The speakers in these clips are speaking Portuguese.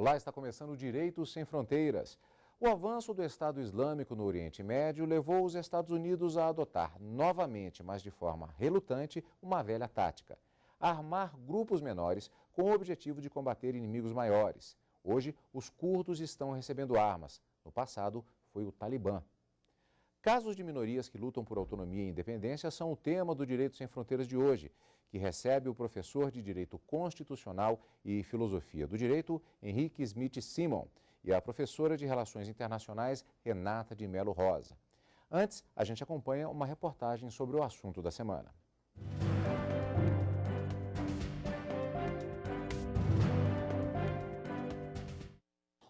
Olá, está começando o Direitos Sem Fronteiras. O avanço do Estado Islâmico no Oriente Médio levou os Estados Unidos a adotar novamente, mas de forma relutante, uma velha tática: armar grupos menores com o objetivo de combater inimigos maiores. Hoje, os curdos estão recebendo armas. No passado, foi o Talibã. Casos de minorias que lutam por autonomia e independência são o tema do Direitos Sem Fronteiras de hoje, que recebe o professor de Direito Constitucional e Filosofia do Direito, Henrique Smith Simon, e a professora de Relações Internacionais, Renata de Melo Rosa. Antes, a gente acompanha uma reportagem sobre o assunto da semana.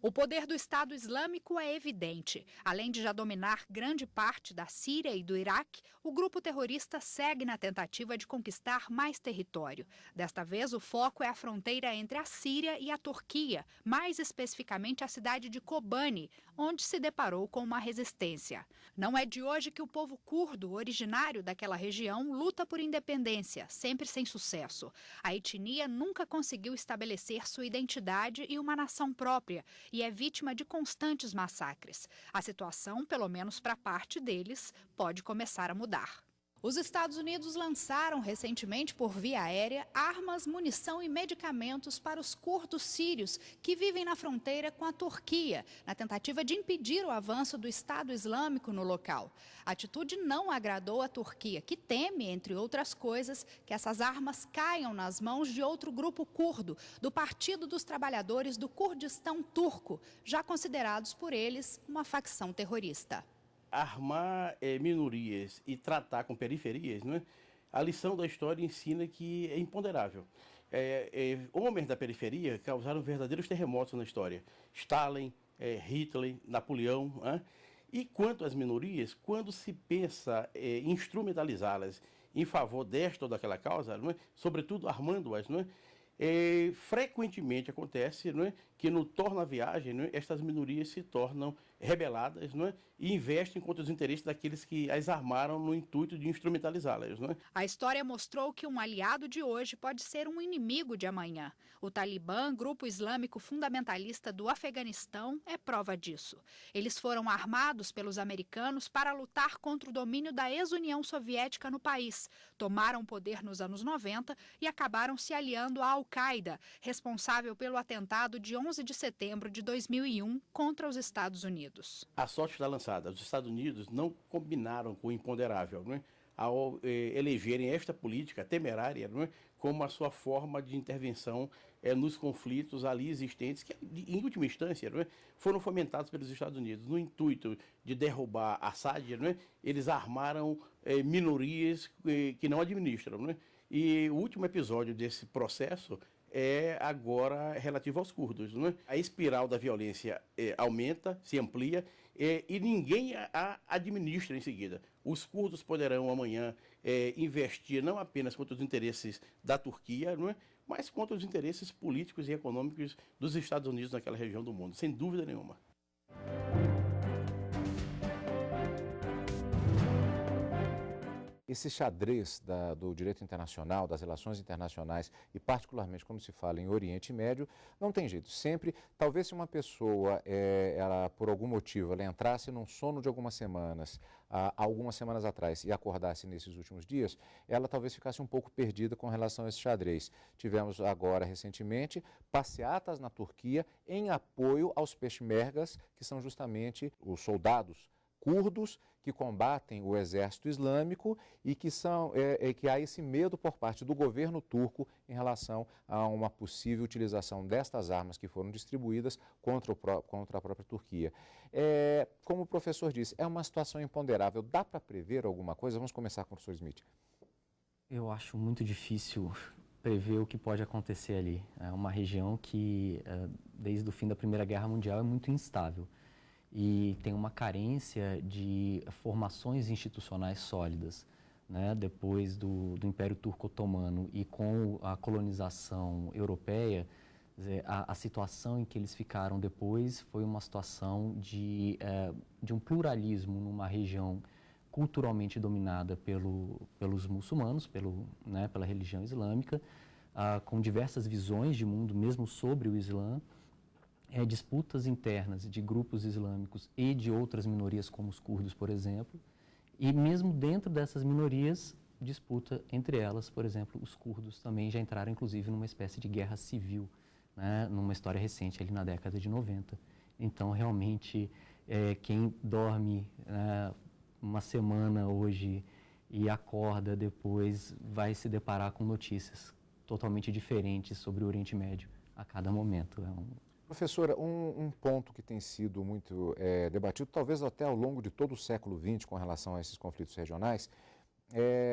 O poder do Estado Islâmico é evidente. Além de já dominar grande parte da Síria e do Iraque, o grupo terrorista segue na tentativa de conquistar mais território. Desta vez, o foco é a fronteira entre a Síria e a Turquia, mais especificamente a cidade de Kobani, onde se deparou com uma resistência. Não é de hoje que o povo curdo, originário daquela região, luta por independência, sempre sem sucesso. A etnia nunca conseguiu estabelecer sua identidade e uma nação própria, e é vítima de constantes massacres. A situação, pelo menos para parte deles, pode começar a mudar. Os Estados Unidos lançaram recentemente por via aérea armas, munição e medicamentos para os curdos sírios que vivem na fronteira com a Turquia, na tentativa de impedir o avanço do Estado Islâmico no local. A atitude não agradou a Turquia, que teme, entre outras coisas, que essas armas caiam nas mãos de outro grupo curdo, do Partido dos Trabalhadores do Kurdistão Turco, já considerados por eles uma facção terrorista. Armar minorias e tratar com periferias, não é? A lição da história ensina que é imponderável. Homens da periferia causaram verdadeiros terremotos na história. Stalin, Hitler, Napoleão. E quanto às minorias, quando se pensa em instrumentalizá-las em favor desta ou daquela causa, não é? Sobretudo armando-as, não é? Frequentemente acontece, não é, que no torna-viagem, não é, estas minorias se tornam rebeladas, não é, e investem contra os interesses daqueles que as armaram no intuito de instrumentalizá-las. Não é? A história mostrou que um aliado de hoje pode ser um inimigo de amanhã. O Talibã, grupo islâmico fundamentalista do Afeganistão, é prova disso. Eles foram armados pelos americanos para lutar contra o domínio da ex-União Soviética no país, tomaram o poder nos anos 90 e acabaram se aliando à Al-Qaeda, responsável pelo atentado de 11 de setembro de 2001 contra os Estados Unidos. A sorte está lançada. Os Estados Unidos não combinaram com o imponderável, não é? Ao elegerem esta política temerária, não é? Como a sua forma de intervenção nos conflitos ali existentes, que em última instância, não é? Foram fomentados pelos Estados Unidos. No intuito de derrubar Assad, não é? Eles armaram minorias que não administram. Não é? E o último episódio desse processo é agora relativo aos curdos. Não é? A espiral da violência aumenta, se amplia e ninguém a administra em seguida. Os curdos poderão amanhã investir não apenas contra os interesses da Turquia, não é? Mas contra os interesses políticos e econômicos dos Estados Unidos naquela região do mundo, sem dúvida nenhuma. Esse xadrez do direito internacional, das relações internacionais e particularmente quando se fala em Oriente Médio, não tem jeito. Sempre, talvez se uma pessoa, ela, por algum motivo, ela entrasse num sono de algumas semanas atrás e acordasse nesses últimos dias, ela talvez ficasse um pouco perdida com relação a esse xadrez. Tivemos agora, recentemente, passeatas na Turquia em apoio aos peshmergas, que são justamente os soldados curdos que combatem o exército islâmico e que há esse medo por parte do governo turco em relação a uma possível utilização destas armas que foram distribuídas contra a própria Turquia. Como o professor disse, é uma situação imponderável. Dá para prever alguma coisa? Vamos começar com o professor Smith. Eu acho muito difícil prever o que pode acontecer ali. É uma região que, desde o fim da Primeira Guerra Mundial, é muito instável. E tem uma carência de formações institucionais sólidas, né? Depois do Império Turco Otomano e com a colonização europeia, a situação em que eles ficaram depois foi uma situação de um pluralismo numa região culturalmente dominada pelos muçulmanos, pela religião islâmica, com diversas visões de mundo, mesmo sobre o Islã, disputas internas de grupos islâmicos e de outras minorias, como os curdos, por exemplo, e mesmo dentro dessas minorias, disputa entre elas, por exemplo, os curdos também já entraram, inclusive, numa espécie de guerra civil, né, numa história recente, ali na década de 90. Então, realmente, quem dorme uma semana hoje e acorda depois, vai se deparar com notícias totalmente diferentes sobre o Oriente Médio a cada momento. Professora, um ponto que tem sido muito debatido, talvez até ao longo de todo o século XX, com relação a esses conflitos regionais,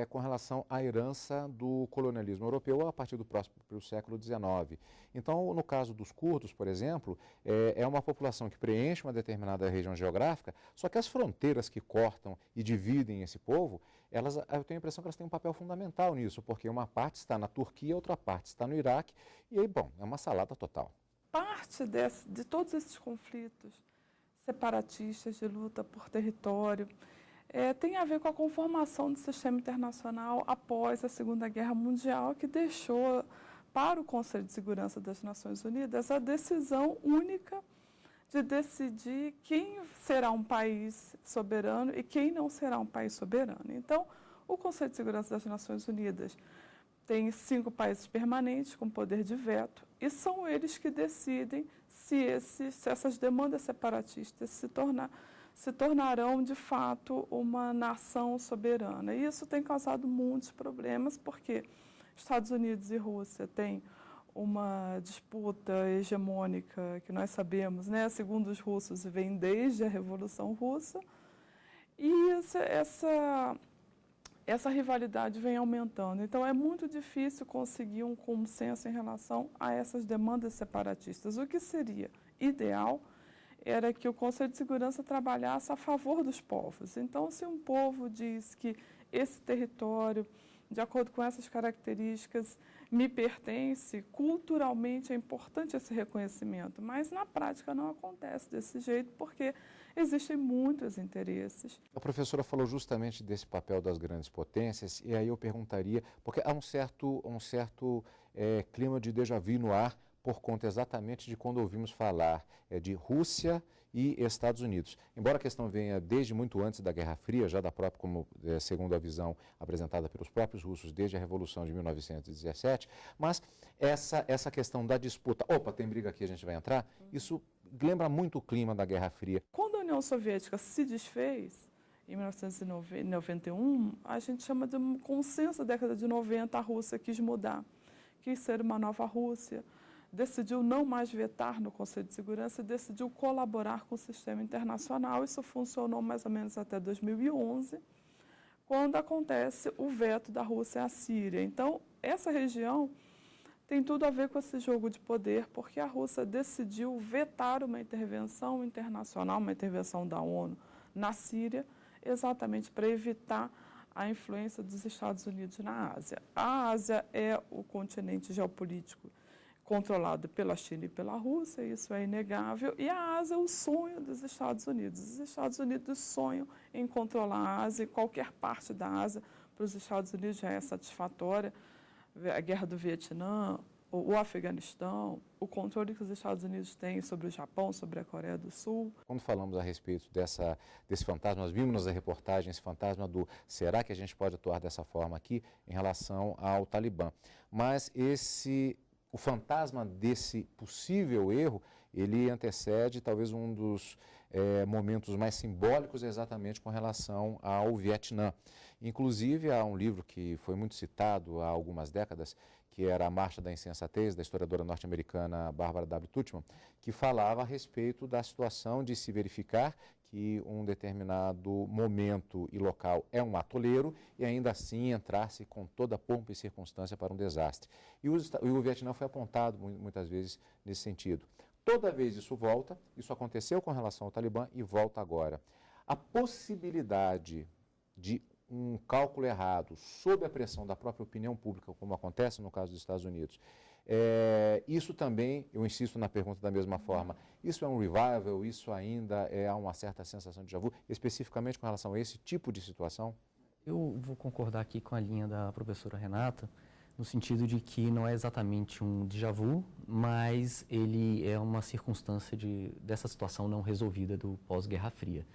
com relação à herança do colonialismo europeu a partir do próximo século XIX. Então, no caso dos curdos, por exemplo, é uma população que preenche uma determinada região geográfica, só que as fronteiras que cortam e dividem esse povo, eu tenho a impressão que elas têm um papel fundamental nisso, porque uma parte está na Turquia, outra parte está no Iraque, e aí, bom, é uma salada total. Parte de todos esses conflitos separatistas de luta por território tem a ver com a conformação do sistema internacional após a Segunda Guerra Mundial, que deixou para o Conselho de Segurança das Nações Unidas a decisão única de decidir quem será um país soberano e quem não será um país soberano. Então, o Conselho de Segurança das Nações Unidas tem 5 países permanentes com poder de veto e são eles que decidem se essas demandas separatistas se tornarão, de fato, uma nação soberana. E isso tem causado muitos problemas, porque Estados Unidos e Rússia têm uma disputa hegemônica que nós sabemos, né, segundo os russos, vem desde a Revolução Russa, e essa rivalidade vem aumentando. Então, é muito difícil conseguir um consenso em relação a essas demandas separatistas. O que seria ideal era que o Conselho de Segurança trabalhasse a favor dos povos. Então, se um povo diz que esse território, de acordo com essas características, me pertence, culturalmente é importante esse reconhecimento, mas na prática não acontece desse jeito, porque existem muitos interesses. A professora falou justamente desse papel das grandes potências, e aí eu perguntaria, porque há um certo clima de déjà vu no ar, por conta exatamente de quando ouvimos falar de Rússia e Estados Unidos. Embora a questão venha desde muito antes da Guerra Fria, já da própria, segundo a visão apresentada pelos próprios russos desde a Revolução de 1917, mas essa questão da disputa, tem briga aqui, a gente vai entrar, isso lembra muito o clima da Guerra Fria. Quando a União Soviética se desfez, em 1991, a gente chama de um consenso da década de 90, a Rússia quis mudar, quis ser uma nova Rússia, decidiu não mais vetar no Conselho de Segurança e decidiu colaborar com o sistema internacional. Isso funcionou mais ou menos até 2011, quando acontece o veto da Rússia à Síria. Então, essa região tem tudo a ver com esse jogo de poder, porque a Rússia decidiu vetar uma intervenção internacional, uma intervenção da ONU na Síria, exatamente para evitar a influência dos Estados Unidos na Ásia. A Ásia é o continente geopolítico controlado pela China e pela Rússia, isso é inegável, e a Ásia é o sonho dos Estados Unidos. Os Estados Unidos sonham em controlar a Ásia, e qualquer parte da Ásia para os Estados Unidos já é satisfatória. A guerra do Vietnã, o Afeganistão, o controle que os Estados Unidos têm sobre o Japão, sobre a Coreia do Sul. Quando falamos a respeito desse fantasma, nós vimos na reportagem esse fantasma do será que a gente pode atuar dessa forma aqui em relação ao Talibã. Mas o fantasma desse possível erro, ele antecede talvez um dos momentos mais simbólicos exatamente com relação ao Vietnã. Inclusive, há um livro que foi muito citado há algumas décadas, que era A Marcha da Insensatez, da historiadora norte-americana Barbara W. Tuchman, que falava a respeito da situação de se verificar que um determinado momento e local é um atoleiro e ainda assim entrar-se com toda a pompa e circunstância para um desastre. E o Vietnã foi apontado muitas vezes nesse sentido. Toda vez isso volta, isso aconteceu com relação ao Talibã e volta agora. A possibilidade de um cálculo errado, sob a pressão da própria opinião pública, como acontece no caso dos Estados Unidos, isso também, eu insisto na pergunta da mesma forma, isso é um revival, isso ainda há uma certa sensação de déjà vu, especificamente com relação a esse tipo de situação? Eu vou concordar aqui com a linha da professora Renata, no sentido de que não é exatamente um déjà vu, mas ele é uma circunstância dessa situação não resolvida do pós-Guerra Fria.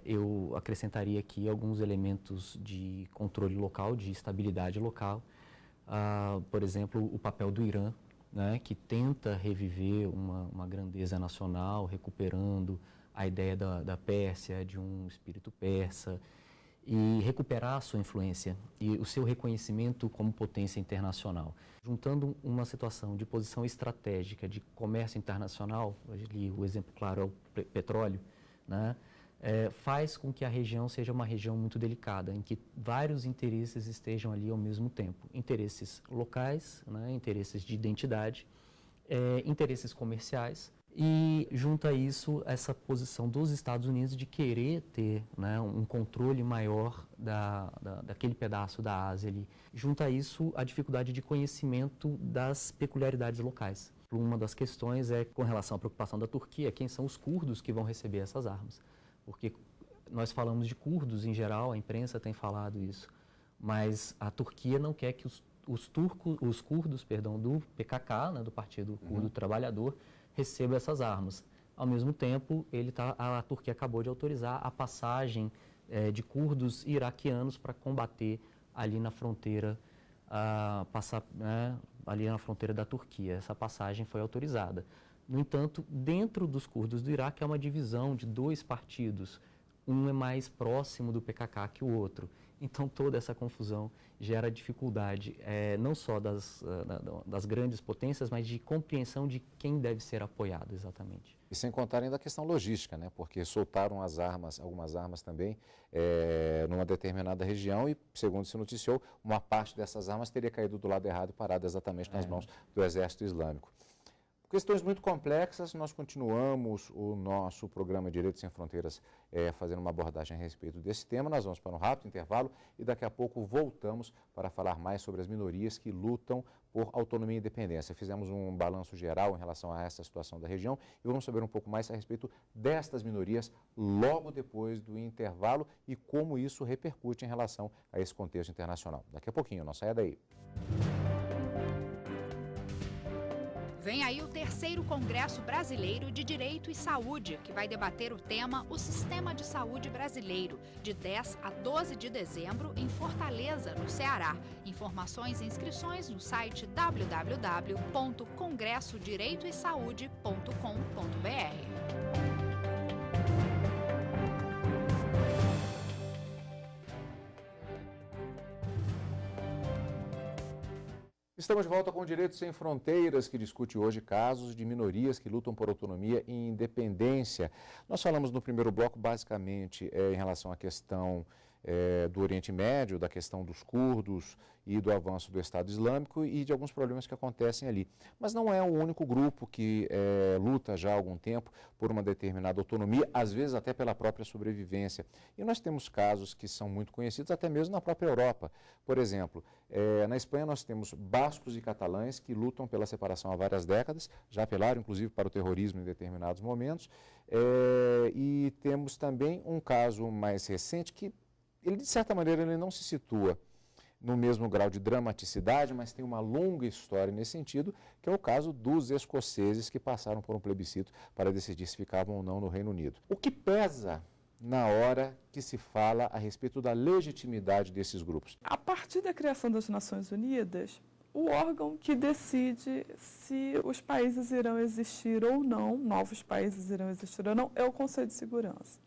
Eu acrescentaria aqui alguns elementos de controle local, de estabilidade local, por exemplo, o papel do Irã, né, que tenta reviver uma grandeza nacional, recuperando a ideia da Pérsia, de um espírito persa, e recuperar a sua influência e o seu reconhecimento como potência internacional. Juntando uma situação de posição estratégica de comércio internacional, ali o exemplo claro é o petróleo, né, faz com que a região seja uma região muito delicada, em que vários interesses estejam ali ao mesmo tempo. Interesses locais, né, interesses de identidade, interesses comerciais, e junto a isso essa posição dos Estados Unidos de querer ter, né, um controle maior daquele pedaço da Ásia ali. Junto a isso a dificuldade de conhecimento das peculiaridades locais. Uma das questões é com relação à preocupação da Turquia, quem são os curdos que vão receber essas armas. Porque nós falamos de curdos em geral, a imprensa tem falado isso, mas a Turquia não quer que os curdos do PKK, né, do Partido Curdo Trabalhador, receba essas armas. Ao mesmo tempo, a Turquia acabou de autorizar a passagem de curdos iraquianos para combater ali na fronteira, ali na fronteira da Turquia. Essa passagem foi autorizada. No entanto, dentro dos curdos do Iraque há uma divisão de dois partidos. Um é mais próximo do PKK que o outro. Então, toda essa confusão gera dificuldade, não só das grandes potências, mas de compreensão de quem deve ser apoiado exatamente. E sem contar ainda a questão logística, né? Porque soltaram as armas, algumas armas também, numa determinada região e, segundo se noticiou, uma parte dessas armas teria caído do lado errado e parado exatamente nas mãos do Exército Islâmico. Questões muito complexas, nós continuamos o nosso programa Direitos Sem Fronteiras fazendo uma abordagem a respeito desse tema. Nós vamos para um rápido intervalo e daqui a pouco voltamos para falar mais sobre as minorias que lutam por autonomia e independência. Fizemos um balanço geral em relação a essa situação da região e vamos saber um pouco mais a respeito destas minorias logo depois do intervalo e como isso repercute em relação a esse contexto internacional. Daqui a pouquinho, não saia daí. Vem aí o 3º Congresso Brasileiro de Direito e Saúde, que vai debater o tema O Sistema de Saúde Brasileiro, de 10 a 12 de dezembro, em Fortaleza, no Ceará. Informações e inscrições no site www.congressodireitoesaude.com.br. Estamos de volta com o Direitos Sem Fronteiras, que discute hoje casos de minorias que lutam por autonomia e independência. Nós falamos no primeiro bloco, basicamente, em relação à questão do Oriente Médio, da questão dos curdos e do avanço do Estado Islâmico e de alguns problemas que acontecem ali. Mas não é o único grupo que luta já há algum tempo por uma determinada autonomia, às vezes até pela própria sobrevivência. E nós temos casos que são muito conhecidos até mesmo na própria Europa. Por exemplo, na Espanha nós temos bascos e catalães que lutam pela separação há várias décadas, já apelaram inclusive para o terrorismo em determinados momentos. E temos também um caso mais recente que ele, de certa maneira, ele não se situa no mesmo grau de dramaticidade, mas tem uma longa história nesse sentido, que é o caso dos escoceses que passaram por um plebiscito para decidir se ficavam ou não no Reino Unido. O que pesa na hora que se fala a respeito da legitimidade desses grupos? A partir da criação das Nações Unidas, o órgão que decide se os países irão existir ou não, novos países irão existir ou não, é o Conselho de Segurança.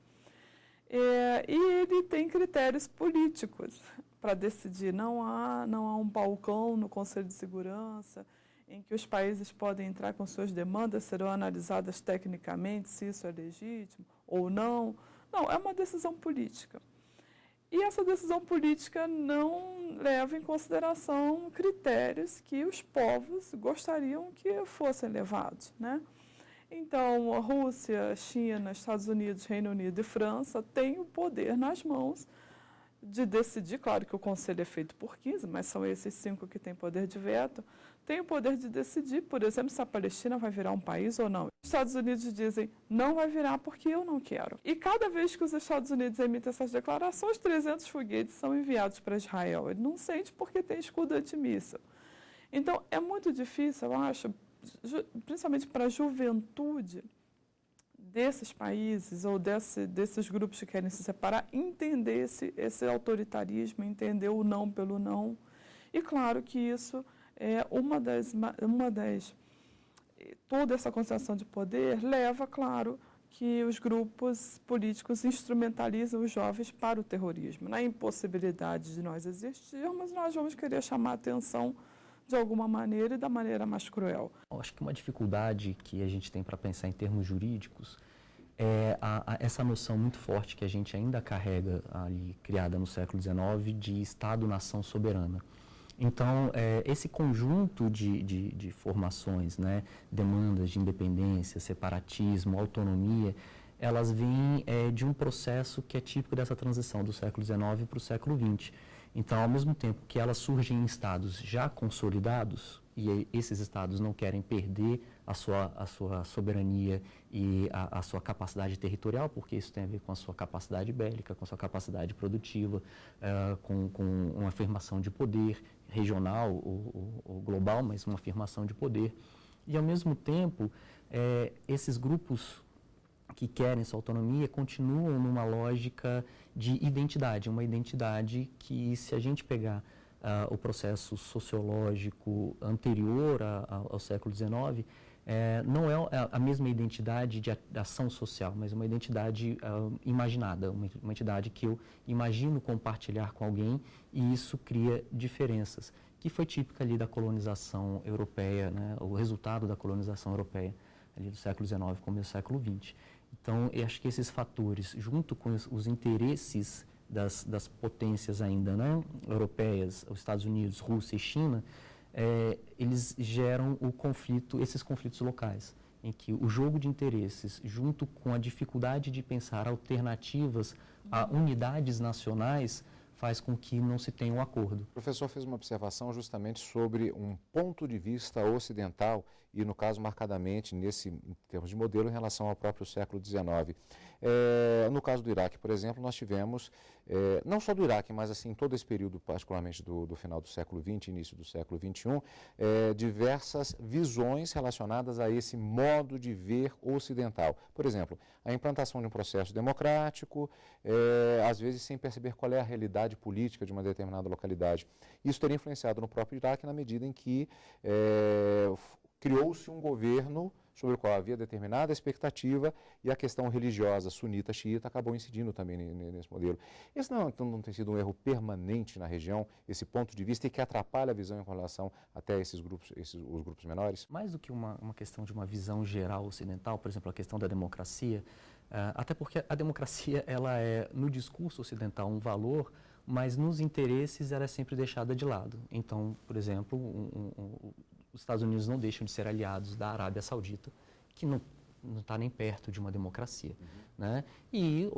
E ele tem critérios políticos para decidir. Não há um balcão no Conselho de Segurança em que os países podem entrar com suas demandas, serão analisadas tecnicamente se isso é legítimo ou não. Não, é uma decisão política. E essa decisão política não leva em consideração critérios que os povos gostariam que fossem levados, né? Então, a Rússia, China, Estados Unidos, Reino Unido e França têm o poder nas mãos de decidir, claro que o Conselho é feito por 15, mas são esses 5 que têm poder de veto, tem o poder de decidir, por exemplo, se a Palestina vai virar um país ou não. Os Estados Unidos dizem, não vai virar porque eu não quero. E cada vez que os Estados Unidos emitem essas declarações, 300 foguetes são enviados para Israel. Ele não sente porque tem escudo antimíssil. Então, é muito difícil, eu acho, principalmente para a juventude desses países ou desses grupos que querem se separar, entender esse autoritarismo, entender o não pelo não. E claro que isso é toda essa concentração de poder leva, claro, que os grupos políticos instrumentalizam os jovens para o terrorismo. Na impossibilidade de nós existirmos, nós vamos querer chamar a atenção de alguma maneira e da maneira mais cruel. Eu acho que uma dificuldade que a gente tem para pensar em termos jurídicos é essa noção muito forte que a gente ainda carrega ali, criada no século XIX, de Estado-nação soberana. Então, esse conjunto de formações, né, demandas de independência, separatismo, autonomia, elas vêm de um processo que é típico dessa transição do século XIX para o século XX. Então, ao mesmo tempo que elas surgem em estados já consolidados, e esses estados não querem perder a sua soberania e a sua capacidade territorial, porque isso tem a ver com a sua capacidade bélica, com a sua capacidade produtiva, com uma afirmação de poder regional ou global, mas uma afirmação de poder. E, ao mesmo tempo, esses grupos que querem sua autonomia continuam numa lógica de identidade, uma identidade que, se a gente pegar o processo sociológico anterior ao século XIX, não é a mesma identidade de ação social, mas uma identidade imaginada, uma identidade que eu imagino compartilhar com alguém, e isso cria diferenças, que foi típica ali da colonização europeia, né, o resultado da colonização europeia ali do século XIX, começo do século XX. Então, eu acho que esses fatores, junto com os interesses das potências ainda, né, europeias, os Estados Unidos, Rússia e China, eles geram esses conflitos locais, em que o jogo de interesses, junto com a dificuldade de pensar alternativas a unidades nacionais, faz com que não se tenha um acordo. O professor fez uma observação justamente sobre um ponto de vista ocidental e, no caso, marcadamente, em termos de modelo, em relação ao próprio século XIX. No caso do Iraque, por exemplo, nós tivemos, não só do Iraque, mas assim, todo esse período, particularmente do final do século XX, início do século XXI, diversas visões relacionadas a esse modo de ver ocidental. Por exemplo, a implantação de um processo democrático, às vezes sem perceber qual é a realidade política de uma determinada localidade. Isso teria influenciado no próprio Iraque na medida em que criou-se um governo sobre o qual havia determinada expectativa, e a questão religiosa sunita-xiita acabou incidindo também nesse modelo. Esse não tem sido um erro permanente na região, esse ponto de vista, e que atrapalha a visão em relação até os grupos menores? Mais do que uma questão de uma visão geral ocidental, por exemplo, a questão da democracia, até porque a democracia, ela é, no discurso ocidental, um valor, mas nos interesses ela é sempre deixada de lado. Então, por exemplo, os Estados Unidos não deixam de ser aliados da Arábia Saudita, que não está nem perto de uma democracia. Né? E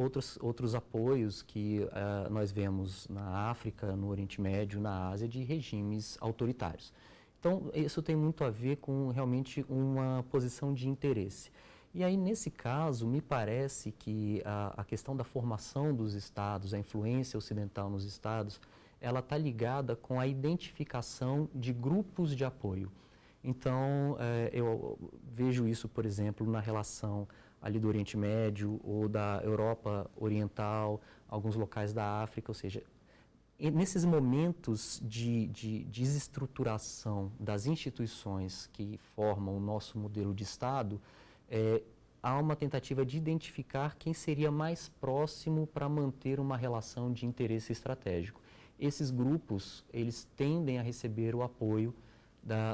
outros apoios que nós vemos na África, no Oriente Médio, na Ásia, de regimes autoritários. Então, isso tem muito a ver com realmente uma posição de interesse. E aí, nesse caso, me parece que a questão da formação dos estados, a influência ocidental nos estados, ela está ligada com a identificação de grupos de apoio. Então, eu vejo isso, por exemplo, na relação ali do Oriente Médio ou da Europa Oriental, alguns locais da África, ou seja, nesses momentos de desestruturação das instituições que formam o nosso modelo de Estado, há uma tentativa de identificar quem seria mais próximo para manter uma relação de interesse estratégico. Esses grupos, eles tendem a receber o apoio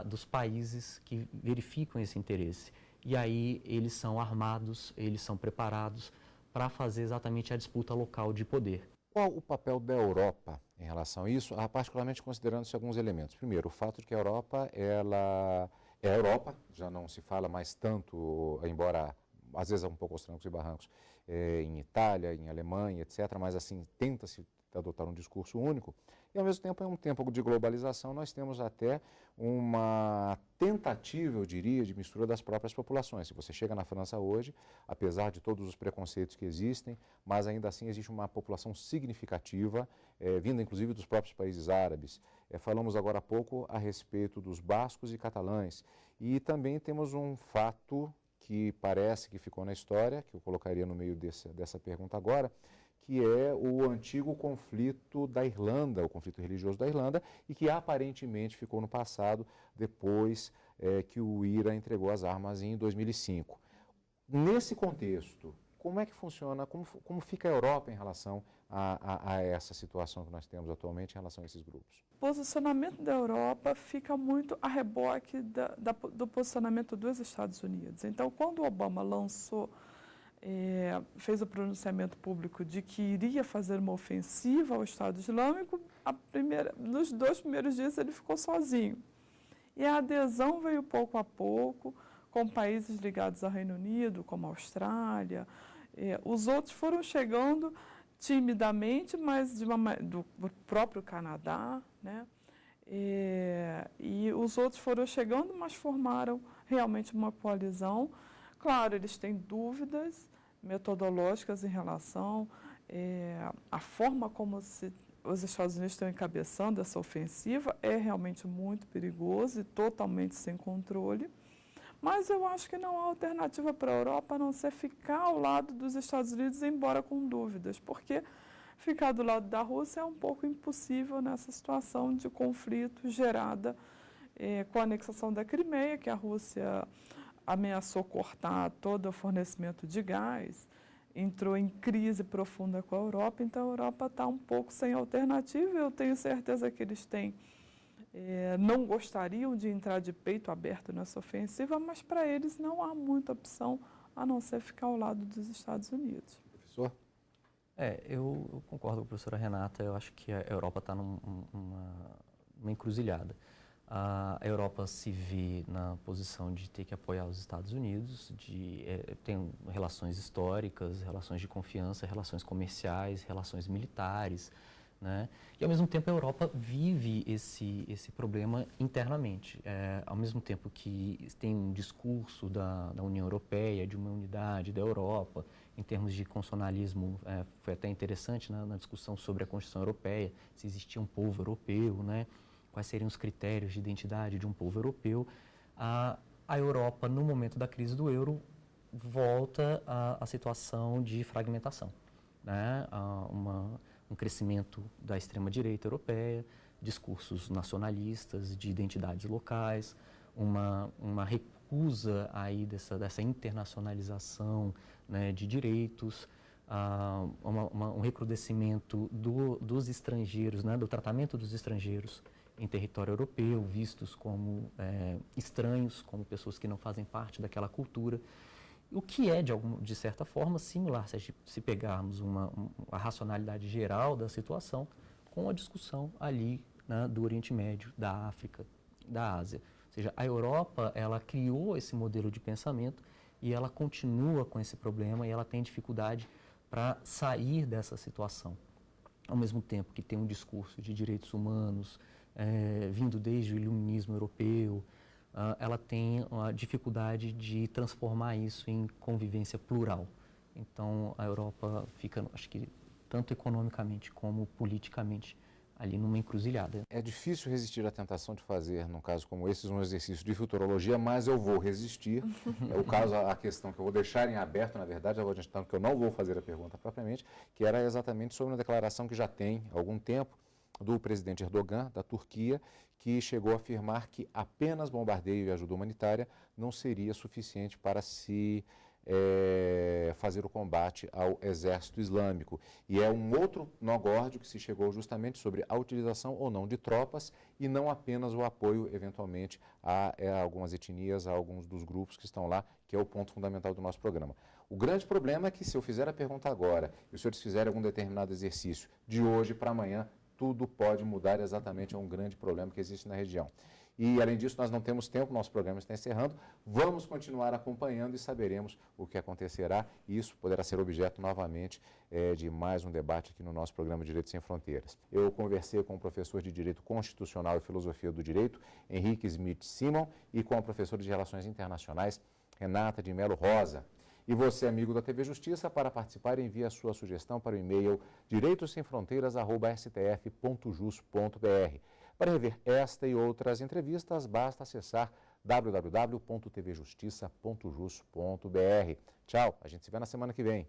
dos países que verificam esse interesse. E aí eles são armados, eles são preparados para fazer exatamente a disputa local de poder. Qual o papel da Europa em relação a isso, particularmente considerando-se alguns elementos? Primeiro, o fato de que a Europa, ela é a Europa, já não se fala mais tanto, embora às vezes é um pouco aos trancos e barrancos, em Itália, em Alemanha, etc., mas assim, tenta-se adotar um discurso único. E, ao mesmo tempo, em um tempo de globalização, nós temos até uma tentativa, eu diria, de mistura das próprias populações. Se você chega na França hoje, apesar de todos os preconceitos que existem, mas ainda assim existe uma população significativa, vinda inclusive dos próprios países árabes. Falamos agora há pouco a respeito dos bascos e catalães. E também temos um fato que parece que ficou na história, que eu colocaria no meio dessa pergunta agora, que é o antigo conflito da Irlanda, o conflito religioso da Irlanda, e que aparentemente ficou no passado, depois que o IRA entregou as armas em 2005. Nesse contexto, como é que funciona, como fica a Europa em relação a essa situação que nós temos atualmente em relação a esses grupos? O posicionamento da Europa fica muito a reboque do posicionamento dos Estados Unidos. Então, quando o Obama fez o pronunciamento público de que iria fazer uma ofensiva ao Estado Islâmico, nos 2 primeiros dias ele ficou sozinho. E a adesão veio pouco a pouco, com países ligados ao Reino Unido, como a Austrália. Os outros foram chegando timidamente, mas do próprio Canadá, né? E os outros foram chegando, mas formaram realmente uma coalizão. Claro, eles têm dúvidas metodológicas em relação à forma como os Estados Unidos estão encabeçando essa ofensiva, é realmente muito perigoso e totalmente sem controle. Mas eu acho que não há alternativa para a Europa a não ser ficar ao lado dos Estados Unidos, embora com dúvidas, porque ficar do lado da Rússia é um pouco impossível nessa situação de conflito gerada com a anexação da Crimeia, que a Rússia ameaçou cortar todo o fornecimento de gás, entrou em crise profunda com a Europa, então a Europa está um pouco sem alternativa. Eu tenho certeza que eles não gostariam de entrar de peito aberto nessa ofensiva, mas para eles não há muita opção a não ser ficar ao lado dos Estados Unidos. Professor? Eu concordo com a professora Renata. Eu acho que a Europa está numa encruzilhada. A Europa se vê na posição de ter que apoiar os Estados Unidos, tem relações históricas, relações de confiança, relações comerciais, relações militares, né? E, ao mesmo tempo, a Europa vive esse problema internamente. Ao mesmo tempo que tem um discurso da União Europeia, de uma unidade da Europa, em termos de constitucionalismo, foi até interessante na discussão sobre a Constituição Europeia, se existia um povo europeu, né? Quais seriam os critérios de identidade de um povo europeu. A Europa, no momento da crise do euro, volta à situação de fragmentação, né? Um crescimento da extrema-direita europeia, discursos nacionalistas, de identidades locais, uma recusa aí dessa internacionalização, né, de direitos, um recrudescimento dos estrangeiros, né, do tratamento dos estrangeiros em território europeu, vistos como estranhos, como pessoas que não fazem parte daquela cultura. O que é, de certa forma, similar, se pegarmos a racionalidade geral da situação com a discussão ali, né, do Oriente Médio, da África, da Ásia. Ou seja, a Europa, ela criou esse modelo de pensamento e ela continua com esse problema e ela tem dificuldade para sair dessa situação. Ao mesmo tempo que tem um discurso de direitos humanos vindo desde o iluminismo europeu, ela tem a dificuldade de transformar isso em convivência plural. Então, a Europa fica, acho que, tanto economicamente como politicamente, ali numa encruzilhada. É difícil resistir à tentação de fazer, num caso como esse, um exercício de futurologia, mas eu vou resistir. É o caso, a questão que eu vou deixar em aberto, na verdade, que eu não vou fazer a pergunta propriamente, que era exatamente sobre uma declaração que já tem algum tempo, do presidente Erdogan, da Turquia, que chegou a afirmar que apenas bombardeio e ajuda humanitária não seria suficiente para se fazer o combate ao exército islâmico. E é um outro nó górdio que se chegou justamente sobre a utilização ou não de tropas e não apenas o apoio, eventualmente, a algumas etnias, a alguns dos grupos que estão lá, que é o ponto fundamental do nosso programa. O grande problema é que, se eu fizer a pergunta agora e os senhores fizerem algum determinado exercício de hoje para amanhã, tudo pode mudar, exatamente é um grande problema que existe na região. E, além disso, nós não temos tempo, nosso programa está encerrando. Vamos continuar acompanhando e saberemos o que acontecerá. E isso poderá ser objeto, novamente, de mais um debate aqui no nosso programa Direito Sem Fronteiras. Eu conversei com o professor de Direito Constitucional e Filosofia do Direito, Henrique Smith Simon, e com a professora de Relações Internacionais, Renata de Melo Rosa. E você, amigo da TV Justiça, para participar, envie a sua sugestão para o e-mail direitosemfronteiras@stf.jus.br. Para rever esta e outras entrevistas, basta acessar www.tvjustiça.jus.br. Tchau, a gente se vê na semana que vem.